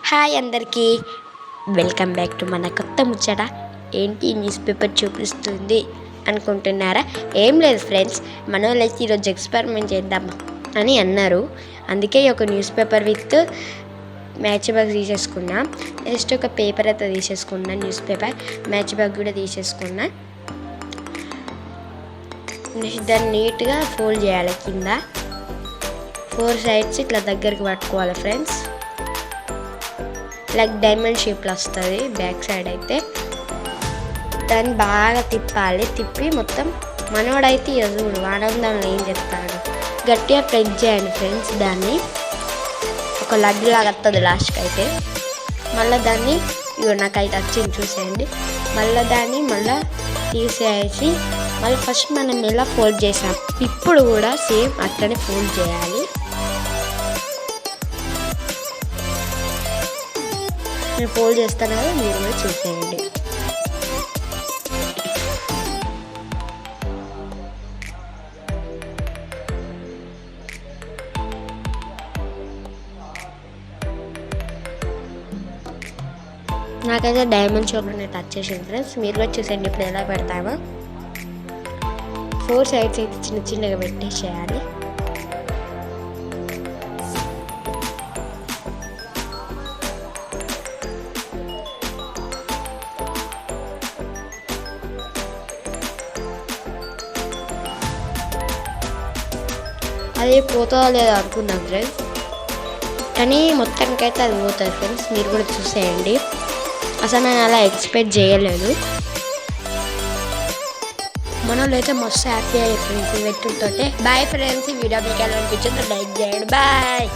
Hi అందరికీ welcome back to మన కొత్త ముచ్చట. ఏంటి న్యూస్ పేపర్ చూపిస్తుంది అనుకుంటున్నారా? ఏం లేదు ఫ్రెండ్స్, మన వాళ్ళైతే ఈరోజు ఎక్స్పెరిమెంట్ చేద్దాం అని అన్నారు. అందుకే ఒక news paper with match box తీసేసుకున్నా. నెక్స్ట్ ఒక పేపర్ అయితే తీసేసుకున్నా, న్యూస్ పేపర్ మ్యాచ్ బాక్స్ కూడా తీసేసుకున్నా. నెక్స్ట్ దాన్ని నీట్గా ఫోల్డ్ చేయాలి. కింద 4 సైడ్స్ ఇట్లా దగ్గరికి పట్టుకోవాలి ఫ్రెండ్స్. లైక్ డైమండ్ షేప్లో వస్తుంది బ్యాక్ సైడ్ అయితే. దాన్ని బాగా తిప్పాలి. తిప్పి మొత్తం మనోడైతే చూడు ఆనందంలో ఏం చెప్తాడు. గట్టిగా ప్రెస్ చేయండి ఫ్రెండ్స్. దాన్ని ఒక లడ్డు లాగా వస్తుంది లాస్ట్కి అయితే. మళ్ళీ దాన్ని నాకైతే వచ్చింది చూసేయండి. మళ్ళీ దాన్ని మళ్ళీ తీసేసి మళ్ళీ ఫస్ట్ మనం ఎలా ఫోల్డ్ చేసాం ఇప్పుడు కూడా సేమ్ అట్లనే ఫోల్డ్ చేయాలి. నేను ఫోల్డ్ చేస్తాను కదా, మీరు కూడా చూసేయండి. నాకైతే డైమండ్ షేప్లోనే టచ్ చేసింది ఫ్రెండ్స్. మీరు కూడా చూసేయండి ఇప్పుడు ఎలా పెడతామో. 4 సైడ్స్ అయితే చిన్న చిన్నగా పెట్టేసేయాలి. అది పోతుందో లేదో అనుకున్నాం ఫ్రెండ్స్, కానీ మొత్తానికైతే అది పోతుంది ఫ్రెండ్స్. మీరు కూడా చూసేయండి. అసలు నేను అలా ఎక్స్పెక్ట్ చేయలేదు. మన వాళ్ళు అయితే మస్తు హ్యాపీ అయ్యారు ఫ్రెండ్స్ ఈ వెట్టుతో. Bye friends. ఈ వీడియో మీకు ఎలా అనిపించిందో లైక్ చేయండి. బాయ్.